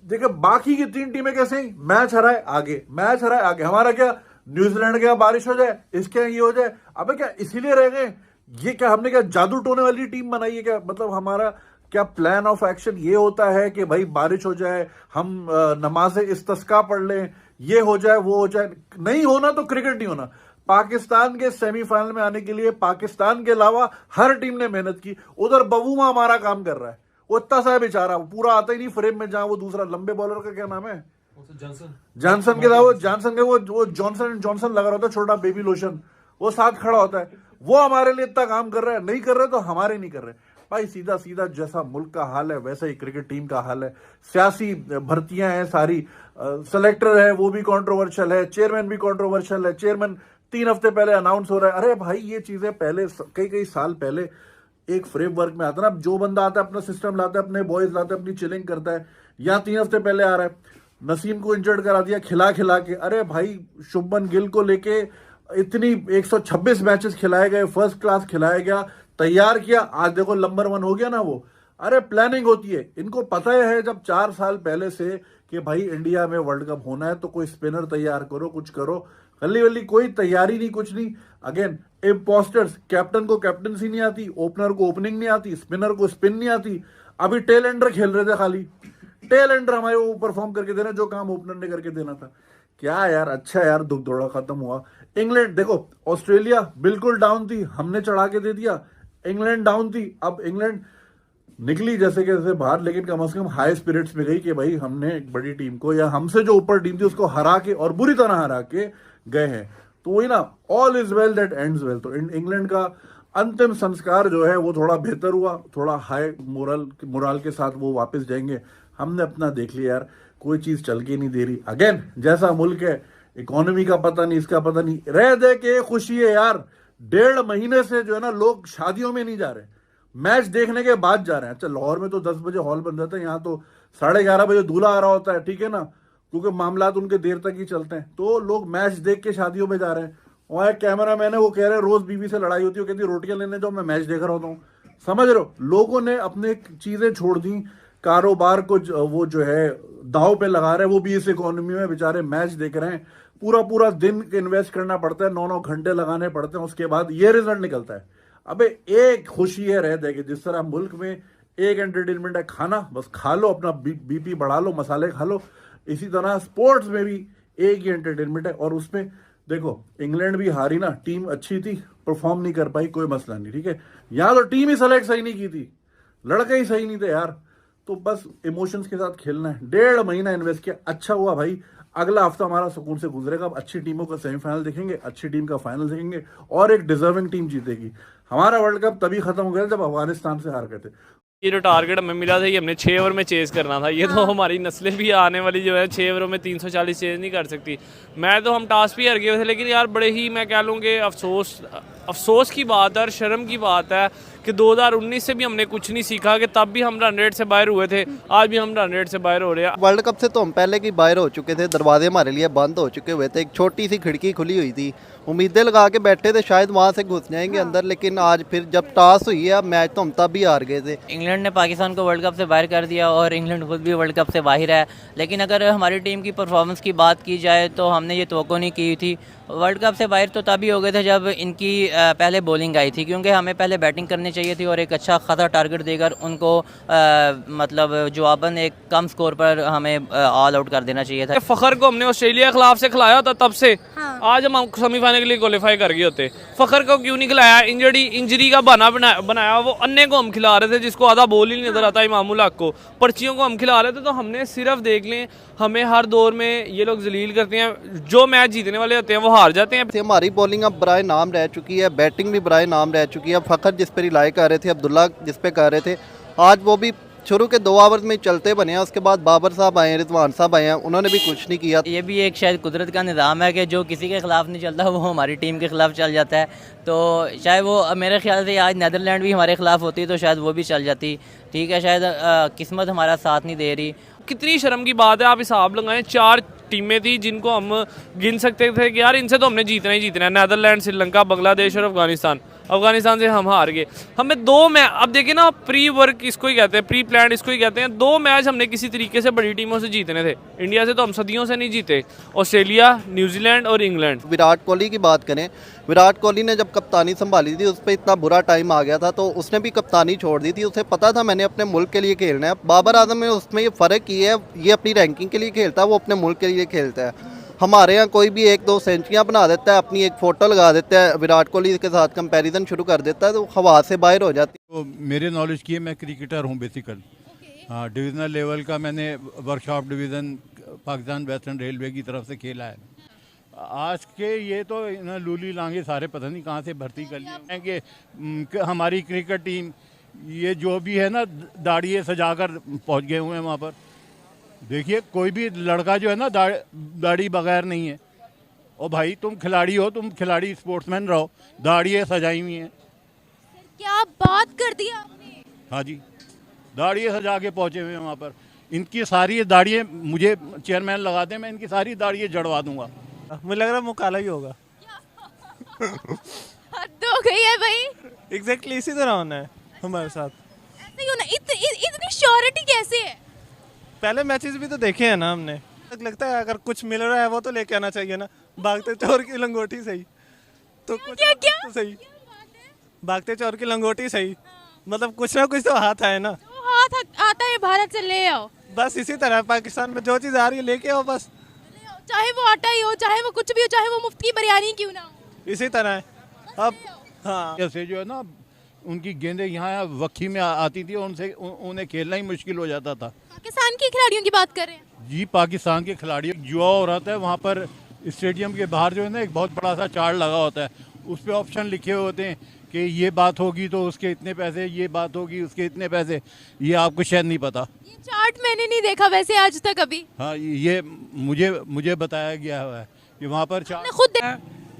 देखिए, बाकी की 3 टीमें कैसे ही मैच हराए आगे, मैच हराए आगे। हमारा क्या, न्यूजीलैंड के यहाँ बारिश हो जाए, इसके यहाँ ये हो जाए, अबे क्या इसीलिए रह गए? ये क्या हमने क्या जादू टोने वाली टीम बनाई है क्या? मतलब हमारा क्या प्लान ऑफ एक्शन ये होता है कि भाई बारिश हो जाए, हम नमाज़े इस्तिस्का पढ़ लें, ये हो जाए वो हो जाए? नहीं होना तो क्रिकेट नहीं होना। पाकिस्तान के सेमीफाइनल में आने के लिए पाकिस्तान के अलावा हर टीम ने मेहनत की। उधर बबूमा हमारा काम कर रहा है, वो इतना सा बेचारा, वो पूरा आता ही नहीं फ्रेम में। जहां वो दूसरा लंबे बॉलर का क्या नाम है, जॉनसन के था, वो जॉनसन के वो जॉनसन एंड जॉनसन लगा रहा था, छोटा बेबी लोशन, वो साथ खड़ा होता है। वो हमारे लिए इतना काम कर रहा है, नहीं कर रहे तो हमारे नहीं कर रहे। भाई सीधा सीधा जैसा मुल्क का हाल है वैसा ही क्रिकेट टीम का हाल है। सियासी भर्तियां हैं सारी, सेलेक्टर है वो भी कंट्रोवर्शियल है, चेयरमैन भी कंट्रोवर्शियल है। चेयरमैन 3 हफ्ते पहले अनाउंस हो रहा है। अरे भाई ये चीजें पहले कई साल पहले एक फ्रेमवर्क में आता है ना, जो बंदा आता है अपना सिस्टम लाता है, अपने बॉयज लाता है, अपनी चिलिंग करता है। यहाँ 3 हफ्ते पहले आ रहा है, नसीम को इंजर्ड करा दिया खिला के। अरे भाई शुभमन गिल को लेके इतनी 126 मैचेस खिलाए गए, फर्स्ट क्लास खिलाया गया, तैयार किया, आज देखो नंबर 1 हो गया ना वो। अरे प्लानिंग होती है, इनको पता है जब 4 साल पहले से कि भाई इंडिया में वर्ल्ड कप होना है तो कोई स्पिनर तैयार करो, कुछ करो। हल्ली वल्ली कोई तैयारी नहीं, कुछ नहीं। अगेन इम्पोस्टर्स, कैप्टन को कैप्टनसी नहीं आती, ओपनर को ओपनिंग नहीं आती, स्पिनर को स्पिन नहीं आती। अभी टेल एंडर खेल रहे थे, खाली टेल एंडर हमारे वो परफॉर्म करके देना जो काम ओपनर ने करके देना था। क्या यार, अच्छा यार, दुख दौड़ा खत्म हुआ। इंग्लैंड देखो, ऑस्ट्रेलिया बिल्कुल डाउन थी, हमने चढ़ा के दे दिया। इंग्लैंड डाउन थी, अब इंग्लैंड निकली जैसे कि जैसे बाहर, लेकिन कम से कम हाई स्पिरिट्स में गई कि भाई हमने एक बड़ी टीम को, या हमसे जो ऊपर टीम थी उसको हरा के, और बुरी तरह हरा के गए हैं। तो वही ना, all is well that ends well. तो इंग्लैंड का अंतिम संस्कार जो है वो थोड़ा बेहतर हुआ, थोड़ा हाई मोरल के साथ वो वापस जाएंगे। हमने अपना देख लिया यार, कोई चीज चल के नहीं दे रही। अगेन जैसा मुल्क है, इकोनॉमी का पता नहीं, इसका पता नहीं, रह दे के खुशी है यार। 1.5 महीने से जो है ना, लोग शादियों में नहीं जा रहे, मैच देखने के बाद जा रहे हैं। अच्छा, लाहौर में तो 10 बजे हॉल बन जाता है, यहाँ तो 11:30 बजे दूल्हा आ रहा होता है, ठीक है ना, क्योंकि मामलात उनके देर तक ही चलते हैं। तो लोग मैच देख के शादियों में जा रहे हैं। वहां एक कैमरा मैन है, वो कह रहे हैं रोज बीवी से लड़ाई होती है, वो कहती है रोटियां लेने जाओ, मैं मैच देख रहा होता हूँ। समझ रहे हो, लोगों ने अपने चीजें छोड़ दी, कारोबार को वो जो है दाव पे लगा रहे हैं, वो भी इस इकोनॉमी में बेचारे मैच देख रहे हैं। पूरा दिन इन्वेस्ट करना पड़ता है, 9 घंटे लगाने पड़ते हैं, उसके बाद ये रिजल्ट निकलता है। अबे एक खुशी है, रह देगी जिस तरह मुल्क में एक एंटरटेनमेंट है खाना, बस खा लो, अपना बीपी बढ़ा लो, मसाले खा लो। इसी तरह स्पोर्ट्स में भी एक ही एंटरटेनमेंट है। और उसमें देखो, इंग्लैंड भी हारी ना, टीम अच्छी थी, परफॉर्म नहीं कर पाई, कोई मसला नहीं, ठीक है। यहाँ तो टीम ही सेलेक्ट सही नहीं की थी, लड़के ही सही नहीं थे यार। तो बस इमोशंस के साथ खेलना है। 1.5 महीना इन्वेस्ट किया, अच्छा हुआ भाई। अगला हफ्ता हमारा सुकून से गुजरेगा, अब अच्छी टीमों का सेमीफाइनल देखेंगे, अच्छी टीम का फाइनल देखेंगे, और एक डिजर्विंग टीम जीतेगी। हमारा वर्ल्ड कप तभी खत्म हो गया जब अफगानिस्तान से हार गए थे। ये जो टारगेट हमें मिला था, ये हमने 6 ओवर में चेज़ करना था। ये तो हमारी नस्लें भी आने वाली जो है 6 ओवरों में 340 चेज़ नहीं कर सकती। मैं तो हम टॉस भी हार गए थे, लेकिन यार बड़े ही, मैं कह लूँ कि अफसोस की बात है और शर्म की बात है कि 2019 से भी हमने कुछ नहीं सीखा, कि तब भी हम रन रेट से बाहर हुए थे, आज भी हम रन रेट से बाहर हो रहे हैं। वर्ल्ड कप से तो हम पहले की बाहर हो चुके थे, दरवाजे हमारे लिए बंद हो चुके हुए थे, एक छोटी सी खिड़की खुली हुई थी, उम्मीदें लगा के बैठे थे शायद वहाँ से घुस जाएंगे अंदर, लेकिन आज फिर जब टॉस हुई है, अब मैच तो हम तब भी हार गए थे। इंग्लैंड ने पाकिस्तान को वर्ल्ड कप से बाहर कर दिया और इंग्लैंड खुद भी वर्ल्ड कप से बाहर है। लेकिन अगर हमारी टीम की परफॉर्मेंस की बात की जाए तो हमने ये तवक्को नहीं की थी। वर्ल्ड कप से बाहर तो तभी हो गए थे जब इनकी पहले बॉलिंग आई थी, क्योंकि हमें पहले बैटिंग करनी चाहिए थी और एक अच्छा खासा टारगेट देकर उनको मतलब जवाबन एक कम स्कोर पर हमें ऑल आउट कर देना चाहिए था। फ़खर को हमने ऑस्ट्रेलिया के खिलाफ से खिलाया था तब से, आज हम सेमीफाइनल के लिए क्वालिफाई कर गए होते। फ़खर को क्यों नहीं खिलाया? इंजरी का बहाना बनाया। वो अन्य को हम खिला रहे थे जिसको आधा बॉल ही नहीं नजर आता, इमामुल हक को, पर्चियों को हम खिला रहे थे। तो हमने सिर्फ देख लें, हमें हर दौर में ये लोग जलील करते हैं, जो मैच जीतने वाले होते हैं वो हार जाते हैं। हमारी बॉलिंग अब बराए नाम रह चुकी है, बैटिंग भी बराए नाम रह चुकी है। फ़खर जिस पर रिलाई कर रहे थे, अब्दुल्ला जिस पे कर रहे थे, आज वो भी शुरू के 2 ओवर में चलते बने हैं। उसके बाद बाबर साहब आए, रिजवान साहब आए हैं, उन्होंने भी कुछ नहीं किया। ये भी एक शायद कुदरत का निज़ाम है कि जो किसी के ख़िलाफ़ नहीं चलता वो हमारी टीम के ख़िलाफ़ चल जाता है। तो शायद वो, मेरे ख्याल से आज नीदरलैंड भी हमारे ख़िलाफ़ होती तो शायद वो भी चल जाती। ठीक है, शायद किस्मत हमारा साथ नहीं दे रही। कितनी शर्म की बात है, आप हिसाब लगाएं, 4 टीमें थी जिनको हम गिन सकते थे कि यार इनसे तो हमने जीतना ही जीतना है। नीदरलैंड, श्रीलंका, बांग्लादेश और अफगानिस्तान से हम हार गए। हमें 2 मैच, अब देखिए ना, प्री वर्क इसको ही कहते हैं, प्री प्लान इसको ही कहते हैं। 2 मैच हमने किसी तरीके से बड़ी टीमों से जीतने थे। इंडिया से तो हम सदियों से नहीं जीते, ऑस्ट्रेलिया, न्यूजीलैंड और इंग्लैंड। विराट कोहली की बात करें, विराट कोहली ने जब कप्तानी संभाली थी, उस पर इतना बुरा टाइम आ गया था तो उसने भी कप्तानी छोड़ दी थी। उसे पता था मैंने अपने मुल्क के लिए खेलना है। बाबर आजम में उसमें ये फ़र्क ये है, ये अपनी रैंकिंग के लिए खेलता है, वो अपने मुल्क के लिए खेलता है। हमारे यहाँ कोई भी 1-2 सेंचुरियाँ बना देता है, अपनी एक फ़ोटो लगा देता है, विराट कोहली के साथ कंपैरिजन शुरू कर देता है, तो हवा से बाहर हो जाती है। तो मेरे नॉलेज की है, मैं क्रिकेटर हूँ बेसिकल। हाँ, डिविज़नल लेवल का मैंने workshop division Pakistan western railway की तरफ से खेला है। आज के ये तो लूली लांगे सारे पता नहीं कहाँ से भर्ती कर लिए हैं कि हमारी क्रिकेट टीम ये जो भी है ना दाढ़ी सजा कर पहुँच गए हुए हैं वहाँ पर। देखिए कोई भी लड़का जो है ना दाढ़ी बगैर नहीं है। और भाई तुम खिलाड़ी हो, तुम खिलाड़ी स्पोर्ट्समैन रहो, दाढ़ी सजाई हुई हैं। क्या बात कर दी आपने। हाँ जी, दाढ़ी सजा के पहुँचे हुए हैं वहाँ पर। इनकी सारी दाढ़ियाँ मुझे चेयरमैन लगा दें, मैं इनकी सारी दाढ़ियाँ जड़वा दूंगा। मुझे लग रहा है मुकाला ही होगा। हद हो गई है भाई। एग्जैक्टली इसी तरह होना है हमारे साथ। ऐसे ही होना। इतनी श्योरिटी कैसे है। पहले मैचेस भी तो देखे हैं ना हमने। लगता है अगर कुछ मिल रहा है वो तो लेके आना चाहिए ना। भागते चोर की लंगोटी सही तो कुछ क्या क्या तो सही। भागते चोर की लंगोटी सही, मतलब कुछ ना कुछ तो हाथ आए ना। जो हाथ आता है भारत से ले आओ। बस इसी तरह पाकिस्तान में जो चीज़ आ रही है लेके आओ बस। चाहे वो आटा ही हो, चाहे वो कुछ भी हो, चाहे वो मुफ्त की बिरयानी क्यों ना हो। इसी तरह है अब। हाँ, जैसे जो है ना उनकी गेंदें यहाँ वक्की में आती थी, उनसे उन्हें खेलना ही मुश्किल हो जाता था। पाकिस्तान के खिलाड़ियों की बात कर रहे हैं जी, पाकिस्तान के खिलाड़ी जुआ हो रहा था वहाँ पर। स्टेडियम के बाहर जो है ना एक बहुत बड़ा सा चार्ट लगा होता है, उस पर ऑप्शन लिखे हुए होते हैं कि ये बात होगी तो उसके इतने पैसे, ये बात होगी उसके इतने पैसे। ये आपको शायद नहीं पता। ये चार्ट मैंने नहीं देखा वैसे आज तक अभी। हाँ, ये मुझे बताया गया हुआ है कि वहाँ पर मैंने खुद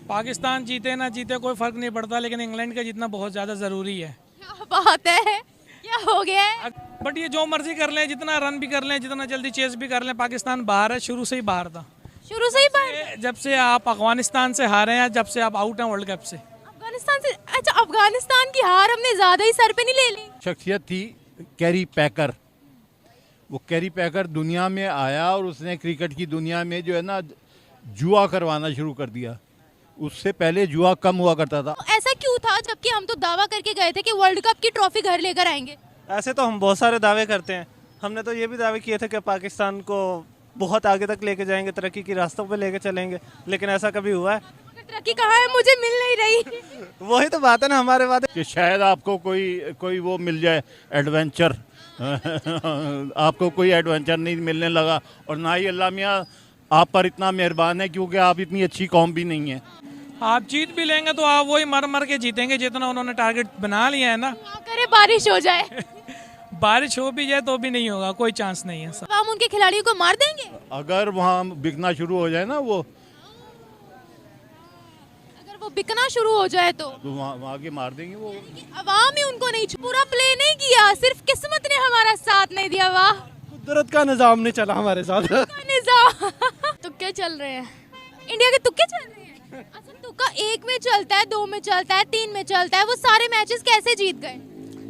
पाकिस्तान जीते ना जीते कोई फर्क नहीं पड़ता, लेकिन इंग्लैंड का जीतना बहुत ज़्यादा ज़रूरी है। क्या बात है, क्या हो गया है। बट ये जो मर्जी कर लें, जितना रन भी कर लें, जितना जल्दी चेस भी कर लें, पाकिस्तान बाहर है, शुरू से ही बाहर था। शुरू से ही बाहर। जब से आप अफगानिस्तान से हारे हैं, जब से आप आउट हैं वर्ल्ड कप से। अफगानिस्तान से। अच्छा, अफगानिस्तान की हार हमने ज्यादा ही सर पे नहीं ले ली। शख्सियत थी कैरी पैकर। वो कैरी पैकर दुनिया में आया और उसने क्रिकेट की दुनिया में जो है ना जुआ करवाना शुरू कर दिया। उससे पहले जुआ कम हुआ करता था। ऐसा क्यों था, जबकि हम तो दावा करके गए थे कि वर्ल्ड कप की ट्रॉफी घर लेकर आएंगे। ऐसे तो हम बहुत सारे दावे करते हैं। हमने तो ये भी दावे किए थे कि पाकिस्तान को बहुत आगे तक लेके जाएंगे, तरक्की की रास्तों पे लेके चलेंगे, लेकिन ऐसा कभी हुआ है? तरक्की कहाँ है, मुझे मिल नहीं रही। वही तो बात है ना हमारे वादे कि शायद आपको कोई वो मिल जाए एडवेंचर। आपको कोई एडवेंचर नहीं मिलने लगा, और ना ही अल्लाह मियाँ आप पर इतना मेहरबान है, क्योंकि आप इतनी अच्छी कौम भी नहीं है। आप जीत भी लेंगे तो आप वही मर मर के जीतेंगे जितना उन्होंने टारगेट बना लिया है ना। करे बारिश हो जाए। बारिश हो भी जाए तो भी नहीं होगा, कोई चांस नहीं है। हम उनके खिलाड़ियों को मार देंगे अगर वहाँ बिकना शुरू हो जाए ना वो, अगर वो बिकना शुरू हो जाए तो वहाँ के मार देंगे वो। अवाम ही उनको नहीं, पूरा प्ले नहीं किया, सिर्फ किस्मत ने हमारा साथ नहीं दिया। वाह, कुदरत का निजाम नहीं चला हमारे साथ। निजाम। तुक्के चल रहे हैं, इंडिया के तुक्के चल रहे हैं। अच्छा, तुक्का 1 में चलता है, 2 में चलता है, 3 में चलता है, वो सारे मैचेस कैसे जीत गए?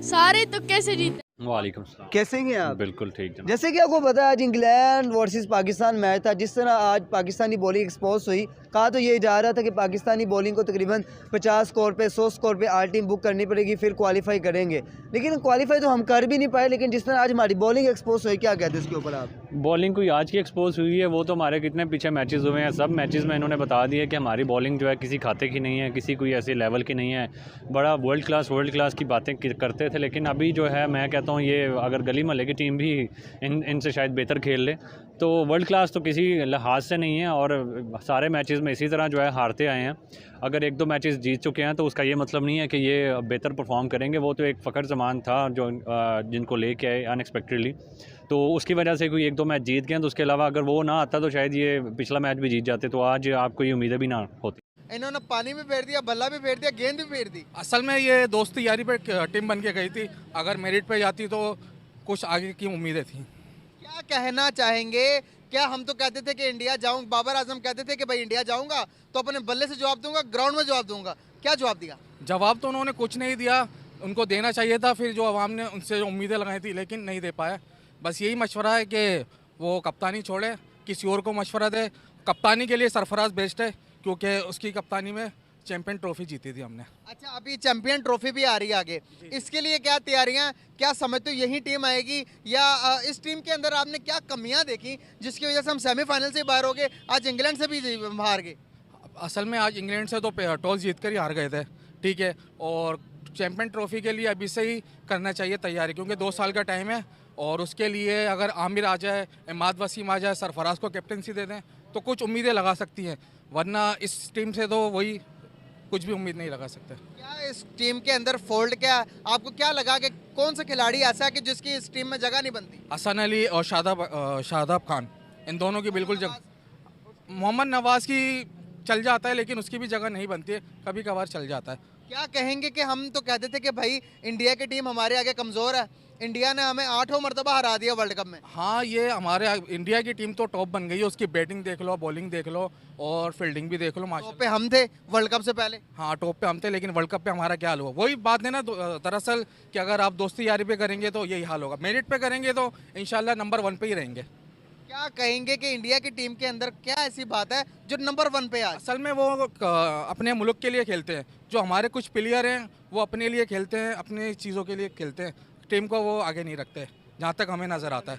सारे तुक्के से जीते। वालेकुम सलाम। कैसे हैं आप? बिल्कुल ठीक जनाब। जैसे कि आपको पता है आज इंग्लैंड वर्सेस पाकिस्तान मैच था, जिस तरह आज पाकिस्तानी बॉलिंग एक्सपोज हुई। कहा तो ये जा रहा था कि पाकिस्तानी बॉलिंग को तकरीबन 50 स्कोर पे 100 स्कोर पे आर टीम बुक करनी पड़ेगी, फिर क्वालिफाई करेंगे। लेकिन क्वालिफाई तो हम कर भी नहीं पाए। लेकिन जिस तरह आज हमारी बॉलिंग एक्सपोज हुई, क्या कहते हैं इसके ऊपर आप? बॉलिंग कोई आज की एक्सपोज हुई है, वो तो हमारे कितने पीछे मैचेस हुए हैं, सब मैचेस में इन्होंने बता दिया कि हमारी बॉलिंग जो है किसी खाते की नहीं है, किसी कोई ऐसे लेवल की नहीं है। बड़ा वर्ल्ड क्लास की बातें करते थे, लेकिन अभी जो है मैं कहता हूँ ये अगर गली मोहल्ले की टीम भी इनसे शायद बेहतर खेल ले तो वर्ल्ड क्लास तो किसी लिहाज से नहीं है। और सारे मैचेस में इसी तरह जो है हारते आए हैं। अगर 1-2 मैचेस जीत चुके हैं तो उसका ये मतलब नहीं है कि ये बेहतर परफॉर्म करेंगे। वो तो एक फ़खर ज़मान था जो जिनको लेके आए अनएक्सपेक्टेडली, तो उसकी वजह से कोई 1-2 मैच जीत गए। तो उसके अलावा अगर वो ना आता तो शायद ये पिछला मैच भी जीत जाते, तो आज आपको ये उम्मीदें भी ना होती। इन्होंने पानी भी फेर दिया, बल्ला भी फेर दिया, गेंद भी फेर दी। असल में ये दोस्ती यारी पे टीम बन के गई थी। अगर मेरिट पे जाती तो कुछ आगे की उम्मीदें थी। क्या कहना चाहेंगे? क्या हम तो कहते थे कि इंडिया जाऊं, बाबर आजम कहते थे कि भाई इंडिया जाऊंगा तो अपने बल्ले से जवाब दूंगा, ग्राउंड में जवाब दूंगा। क्या जवाब दिया? जवाब तो उन्होंने कुछ नहीं दिया, उनको देना चाहिए था। फिर जो अवाम ने उनसे जो उम्मीदें लगाई थी लेकिन नहीं दे पाया। बस यही मशवरा है कि वो कप्तानी छोड़े, किसी और को मशवरा दे। कप्तानी के लिए सरफराज बेस्ट है, क्योंकि उसकी कप्तानी में चैंपियन ट्रॉफी जीती थी हमने। अच्छा, अभी चैंपियन ट्रॉफी भी आ रही है आगे, इसके लिए क्या तैयारियां? क्या समझते हो यही टीम आएगी, या इस टीम के अंदर आपने क्या कमियां देखी जिसकी वजह से हम सेमीफाइनल से बाहर हो गए, आज इंग्लैंड से भी हार गए? असल में आज इंग्लैंड से तो टॉस जीत कर ही हार गए थे, ठीक है। और चैंपियन ट्रॉफी के लिए अभी से ही करना चाहिए तैयारी, क्योंकि 2 साल का टाइम है। और उसके लिए अगर आमिर आ जाए, इमाद वसीम आ जाए, सरफराज को कैप्टनसी दे दें तो कुछ उम्मीदें लगा सकती हैं। वरना इस टीम से तो वही कुछ भी उम्मीद नहीं लगा सकते। क्या इस टीम के अंदर फोल्ड क्या आपको क्या लगा कि कौन सा खिलाड़ी ऐसा है कि जिसकी इस टीम में जगह नहीं बनती? हसन अली और शादाब खान, इन दोनों की बिल्कुल जगह। मोहम्मद नवाज की चल जाता है लेकिन उसकी भी जगह नहीं बनती है, कभी कभार चल जाता है। क्या कहेंगे कि हम तो कहते थे कि भाई इंडिया की टीम हमारे आगे कमज़ोर है, इंडिया ने हमें 8 मरतबा हरा दिया वर्ल्ड कप में। हाँ, ये हमारे इंडिया की टीम तो टॉप बन गई है, उसकी बैटिंग देख लो, बॉलिंग देख लो और फील्डिंग भी देख लो। टॉप पे हम थे वर्ल्ड कप से पहले। हाँ, टॉप पे हम थे, लेकिन वर्ल्ड कप पे हमारा क्या हाल हुआ? वही बात है ना दरअसल कि अगर आप दोस्ती यारी पे करेंगे तो यही हाल होगा, मेरिट पे करेंगे तो इंशाल्लाह नंबर 1 पे ही रहेंगे। क्या कहेंगे कि इंडिया की टीम के अंदर क्या ऐसी बात है जो नंबर 1 पे है? असल में वो अपने मुल्क के लिए खेलते हैं, जो हमारे कुछ प्लेयर हैं वो अपने लिए खेलते हैं, अपनी चीज़ों के लिए खेलते हैं, टीम को वो आगे नहीं रखते, जहाँ तक हमें नज़र आता है।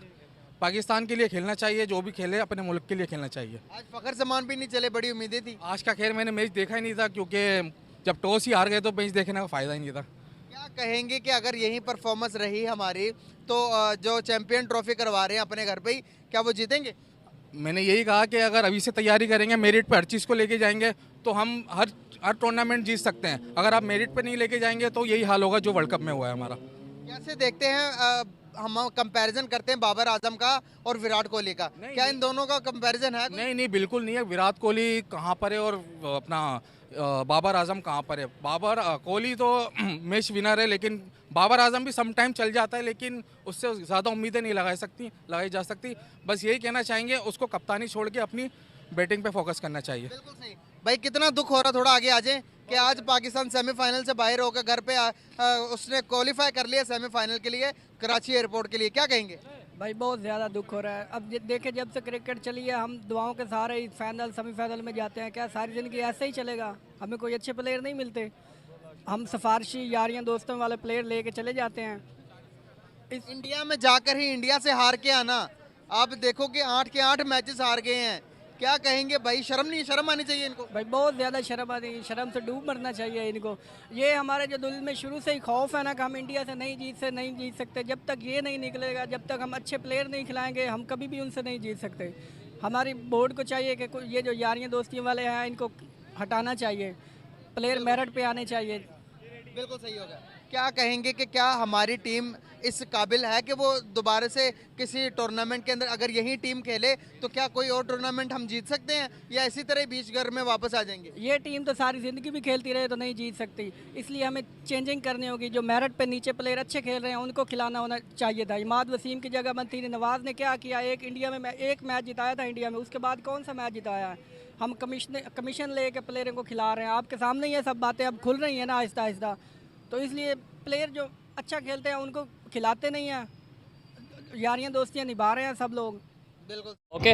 पाकिस्तान के लिए खेलना चाहिए, जो भी खेले अपने मुल्क के लिए खेलना चाहिए। आज फखर जमान भी नहीं चले, बड़ी उम्मीदें थी। आज का खैर मैंने मैच देखा ही नहीं था, क्योंकि जब टॉस ही हार गए तो मैच देखने का फ़ायदा ही नहीं था। क्या कहेंगे कि अगर यही परफॉर्मेंस रही हमारी तो जो चैंपियन ट्रॉफी करवा रहे हैं अपने घर पे ही, क्या वो जीतेंगे? मैंने यही कहा कि अगर अभी से तैयारी करेंगे, मेरिट पे हर चीज़ को लेके जाएंगे तो हम हर टूर्नामेंट जीत सकते हैं। अगर आप मेरिट पे नहीं लेके जाएंगे तो यही हाल होगा जो वर्ल्ड कप में हुआ है हमारा। कैसे देखते हैं हम कंपैरिजन करते हैं बाबर आजम का और विराट कोहली का, क्या इन दोनों का कंपैरिजन है? नहीं, बिल्कुल नहीं है। विराट कोहली कहाँ पर है और अपना बाबर आजम कहाँ पर है? कोहली तो मैच विनर है, लेकिन बाबर आजम भी सम टाइम चल जाता है, लेकिन उससे ज़्यादा उम्मीदें नहीं लगाई जा सकती। बस यही कहना चाहेंगे, उसको कप्तानी छोड़ के अपनी बैटिंग पे फोकस करना चाहिए। बिल्कुल सही भाई। कितना दुख हो रहा, थोड़ा आगे आ जाए, कि आज पाकिस्तान सेमीफाइनल से बाहर होकर घर पे उसने क्वालिफाई कर लिया सेमीफाइनल के लिए कराची एयरपोर्ट के लिए, क्या कहेंगे? भाई बहुत ज़्यादा दुख हो रहा है। अब देखे जब से क्रिकेट चली है हम दुआओं के सहारे ही फाइनल सेमीफाइनल में जाते हैं, क्या सारी ज़िंदगी ऐसे ही चलेगा? हमें कोई अच्छे प्लेयर नहीं मिलते, हम सिफारशी यारियां दोस्तों वाले प्लेयर लेके चले जाते हैं। इस इंडिया में जाकर ही इंडिया से हार के आना, आप देखो कि 8 के 8 मैचेस हार गए हैं, क्या कहेंगे भाई? शर्म आनी चाहिए इनको। भाई बहुत ज़्यादा शर्म आती है, शर्म से डूब मरना चाहिए इनको। ये हमारे जो दिल में शुरू से ही खौफ है ना कि हम इंडिया से नहीं जीत सकते, जब तक ये नहीं निकलेगा, जब तक हम अच्छे प्लेयर नहीं खिलाएंगे, हम कभी भी उनसे नहीं जीत सकते। हमारी बोर्ड को चाहिए कि ये जो यारियां दोस्तियों वाले हैं इनको हटाना चाहिए, प्लेयर मेरिट पे आने चाहिए। बिल्कुल सही होगा। क्या कहेंगे कि क्या हमारी टीम इस काबिल है कि वो दोबारा से किसी टूर्नामेंट के अंदर अगर यही टीम खेले तो क्या कोई और टूर्नामेंट हम जीत सकते हैं, या इसी तरह बीच घर में वापस आ जाएंगे? ये टीम तो सारी ज़िंदगी भी खेलती रहे तो नहीं जीत सकती, इसलिए हमें चेंजिंग करनी होगी। जो मेरिट पे नीचे प्लेयर अच्छे खेल रहे हैं उनको खिलाना होना चाहिए था। इमाद वसीम की जगह बनती थी। नवाज़ ने क्या किया, इंडिया में एक मैच जिताया था इंडिया में, उसके बाद कौन सा मैच जिताया है? हम कमीशन ले के प्लेयरों को खिला रहे हैं, आपके सामने ये सब बातें अब खुल रही हैं ना आहिस्ता आहिस्ता, तो इसलिए प्लेयर जो अच्छा खेलते हैं उनको खिलाते नहीं हैं, यारियां दोस्तियां निभा रहे हैं सब लोग। बिल्कुल ओके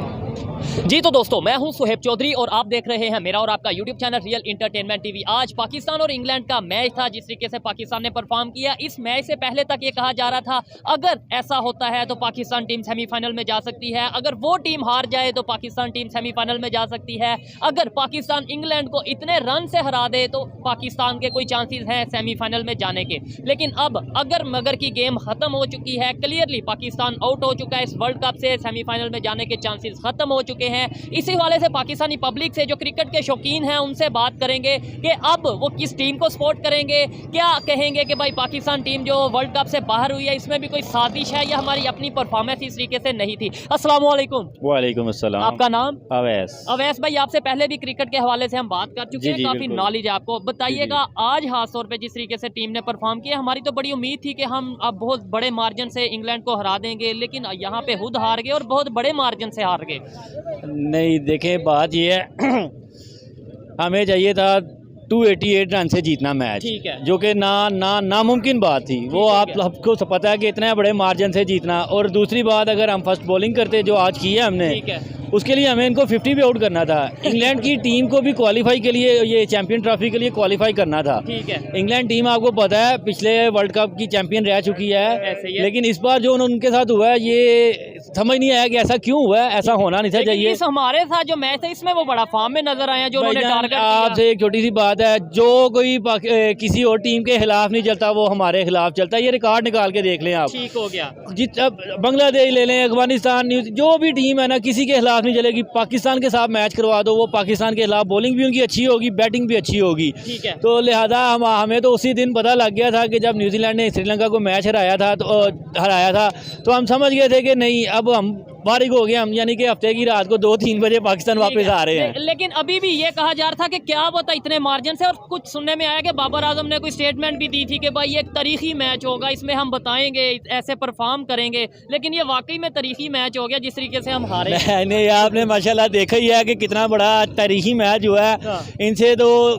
जी। तो दोस्तों मैं हूं सुहेब चौधरी और आप देख रहे हैं मेरा और आपका YouTube channel real entertainment TV. आज पाकिस्तान और इंग्लैंड का मैच था, जिस तरीके से पाकिस्तान ने परफॉर्म किया। इस मैच से पहले तक ये कहा जा रहा था अगर ऐसा होता है तो पाकिस्तान टीम सेमीफाइनल में जा सकती है, अगर वो टीम हार जाए तो पाकिस्तान टीम सेमीफाइनल में जा सकती है, अगर पाकिस्तान इंग्लैंड को इतने रन से हरा दे तो पाकिस्तान के कोई चांसेस हैं सेमीफाइनल में जाने के। लेकिन अब अगर मगर की गेम खत्म हो चुकी है, क्लियरली पाकिस्तान आउट हो चुका है इस वर्ल्ड कप से, सेमीफाइनल में जाने के चांसेस खत्म हो चुके हैं। इसी वाले से पाकिस्तानी पब्लिक से, जो क्रिकेट के शौकीन हैं, उनसे बात करेंगे कि अब वो किस टीम को सपोर्ट करेंगे, क्या कहेंगे कि भाई पाकिस्तान टीम जो वर्ल्ड कप से बाहर हुई है इसमें भी कोई साजिश है या हमारी अपनी परफॉर्मेंस इस तरीके से नहीं थी। अस्सलाम वालेकुम। वालेकुम अस्सलाम। आपका नाम? अवैस भाई, आपसे पहले भी क्रिकेट के हवाले से हम बात कर चुके हैं, काफी नॉलेज है आपको। बताइएगा आज खास तौर पे जिस तरीके से टीम ने परफॉर्म किया, हमारी तो बड़ी उम्मीद थी कि हम अब बहुत बड़े मार्जिन से इंग्लैंड को हरा देंगे, लेकिन यहाँ पे खुद हार गए और बहुत बड़े मार्जिन से हार गए। नहीं, देखें बात ये है हमें चाहिए था 288 रन से जीतना मैच, ठीक है, जो कि नामुमकिन बात थी। वो आपको पता है कि इतने बड़े मार्जिन से जीतना। और दूसरी बात, अगर हम फर्स्ट बॉलिंग करते जो आज की है हमने, उसके लिए हमें इनको 50 पे आउट करना था। इंग्लैंड की टीम को भी क्वालिफाई के लिए, ये चैंपियन ट्रॉफी के लिए क्वालिफाई करना था। ठीक है। इंग्लैंड टीम आपको पता है पिछले वर्ल्ड कप की चैंपियन रह चुकी है, लेकिन इस बार जो उनके साथ हुआ है ये समझ नहीं आया कि ऐसा क्यों हुआ है, ऐसा होना नहीं था चाहिए। इस हमारे साथ जो मैच था इसमें वो बड़ा फॉर्म में नजर आया जो उन्होंने टारगेट किया। आपसे एक छोटी सी बात है, जो कोई किसी और टीम के खिलाफ नहीं चलता वो हमारे खिलाफ चलता है। ये रिकॉर्ड निकाल के देख लें आप। ठीक हो गया। बांग्लादेश ले लें, अफगानिस्तान, जो भी टीम है ना, किसी के खिलाफ नहीं चलेगी। पाकिस्तान के साथ मैच करवा दो, वो पाकिस्तान के खिलाफ बॉलिंग भी उनकी अच्छी होगी, बैटिंग भी अच्छी होगी। ठीक है। तो लिहाजा हमें तो उसी दिन पता लग गया था कि जब न्यूजीलैंड ने श्रीलंका को मैच हराया था तो हम समझ गए थे कि नहीं, अब हम फारिग हो गए हम, यानी कि हफ्ते की रात को 2-3 बजे पाकिस्तान वापस आ रहे हैं। लेकिन अभी भी ये कहा जा रहा था कि क्या पता इतने मार्जिन से, और कुछ सुनने में आया कि बाबर आजम ने कोई स्टेटमेंट भी दी थी कि भाई ये एक तारीखी मैच होगा, इसमें हम बताएंगे, ऐसे परफॉर्म करेंगे। लेकिन ये वाकई में तारीखी मैच हो गया जिस तरीके से हम हारे। नहीं, आपने माशाल्लाह देखा ही है कि कितना बड़ा तारीखी मैच हुआ है। इनसे तो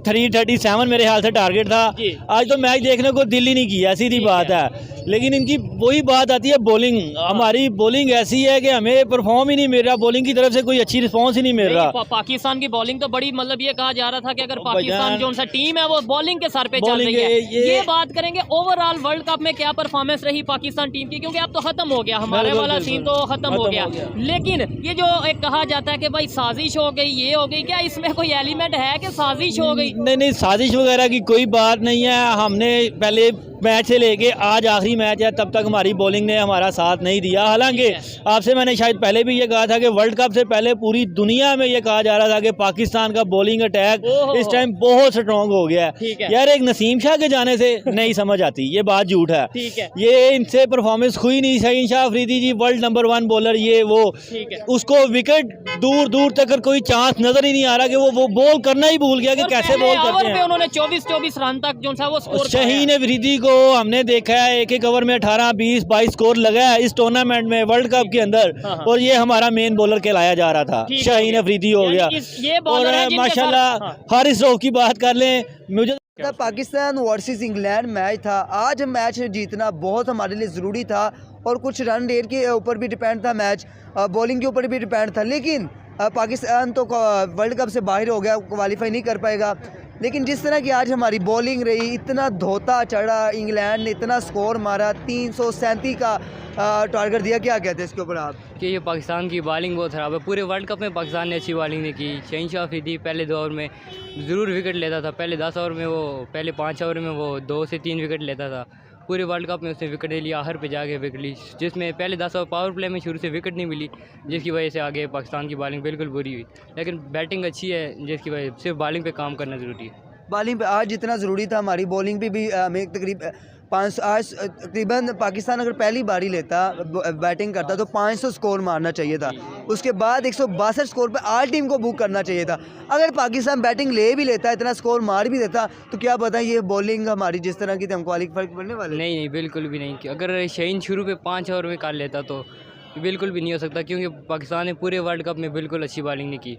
337 मेरे ख्याल से टारगेट था। आज तो मैच देखने को दिल ही नहीं किया, सीधी बात है। लेकिन इनकी वही बात आती है बॉलिंग। हमारी बॉलिंग ऐसी है कि हमें परफॉर्म ही नहीं मिल रहा, बॉलिंग की तरफ से कोई अच्छी रिस्पांस ही नहीं मिल रहा। पाकिस्तान की बॉलिंग तो बड़ी, मतलब ये कहा जा रहा था कि अगर पाकिस्तान जो सा टीम है वो बॉलिंग के सर पे चल रही है। ये बात करेंगे ओवरऑल वर्ल्ड कप में क्या परफॉर्मेंस रही पाकिस्तान टीम की, क्योंकि अब तो खत्म हो गया, हमारे वाला सीन तो खत्म हो गया। लेकिन ये जो एक कहा जाता है कि भाई साजिश हो गई, ये हो गई, क्या इसमें कोई एलिमेंट है कि साजिश हो गई? नहीं, साजिश वगैरह की कोई बात नहीं है। हमने पहले मैच से लेके आज आखिरी मैच है तब तक हमारी बॉलिंग ने हमारा साथ नहीं दिया। हालांकि आपसे मैंने शायद पहले भी ये कहा था कि वर्ल्ड कप से पहले पूरी दुनिया में ये कहा जा रहा था कि पाकिस्तान का बॉलिंग अटैक इस टाइम बहुत स्ट्रॉन्ग हो गया है। यार, एक नसीम शाह के जाने से नहीं समझ आती, ये बात झूठ है। ये इनसे परफॉर्मेंस हुई नहीं। शाहीन शाह अफरीदी जी वर्ल्ड नंबर 1 बॉलर, ये वो, उसको विकेट दूर दूर तक कोई चांस नजर ही नहीं आ रहा कि वो बॉल करना ही भूल गया कि कैसे बॉल करते हैं। उन्होंने 24 रन तक जो था वो स्कोर। शाहीन अफरीदी को हमने देखा है एक ओवर में 18, 20, 22 स्कोर लगा है इस टूर्नामेंट में, वर्ल्ड कप के अंदर। और ये हमारा मेन बॉलर कहलाया जा रहा था। शाहीन अफरीदी हो गया। और माशाल्लाह हारिस रऊफ की बात कर लें, मुझे पाकिस्तान वर्सेस इंग्लैंड मैच था। आज मैच जीतना बहुत हमारे लिए ज़रूरी था और कुछ रन रेट के ऊपर भी डिपेंड था मैच, बॉलिंग के ऊपर भी डिपेंड था। लेकिन पाकिस्तान तो वर्ल्ड कप से बाहर हो गया, क्वालिफाई नहीं कर पाएगा। लेकिन जिस तरह की आज हमारी बॉलिंग रही, इतना धोता चढ़ा, इंग्लैंड ने इतना स्कोर मारा, 337 का टारगेट दिया। क्या कहते हैं इसके ऊपर आप? कि ये पाकिस्तान की बॉलिंग बहुत ख़राब है। पूरे वर्ल्ड कप में पाकिस्तान ने अच्छी बॉलिंग नहीं की। शाहीन शाह अफरीदी पहले 2 ओवर में ज़रूर विकेट लेता था, पहले 10 ओवर में वो, पहले 5 ओवर में वो 2 से 3 विकेट लेता था। पूरे वर्ल्ड कप में उसने विकेट ले लिया, आखिर पे जाके विकेट ली, जिसमें पहले 10 ओवर पावर प्ले में शुरू से विकेट नहीं मिली, जिसकी वजह से आगे पाकिस्तान की बॉलिंग बिल्कुल बुरी हुई। लेकिन बैटिंग अच्छी है, जिसकी वजह से सिर्फ बॉलिंग पे काम करना ज़रूरी है। बॉलिंग पे आज जितना ज़रूरी था, हमारी बॉलिंग पे भी हमें तकरीबन पाकिस्तान अगर पहली बारी लेता, बैटिंग करता, तो 500 स्कोर मारना चाहिए था। उसके बाद 162 स्कोर पे आल टीम को बुक करना चाहिए था। अगर पाकिस्तान बैटिंग ले भी लेता, इतना स्कोर मार भी देता, तो क्या पता ये बॉलिंग हमारी जिस तरह की थी, हम क्वालिफाई करने वाले। नहीं, बिल्कुल भी नहीं। अगर शाहीन शुरू पे 5 ओवर में कर लेता तो बिल्कुल भी नहीं हो सकता, क्योंकि पाकिस्तान ने पूरे वर्ल्ड कप में बिल्कुल अच्छी बॉलिंग नहीं की।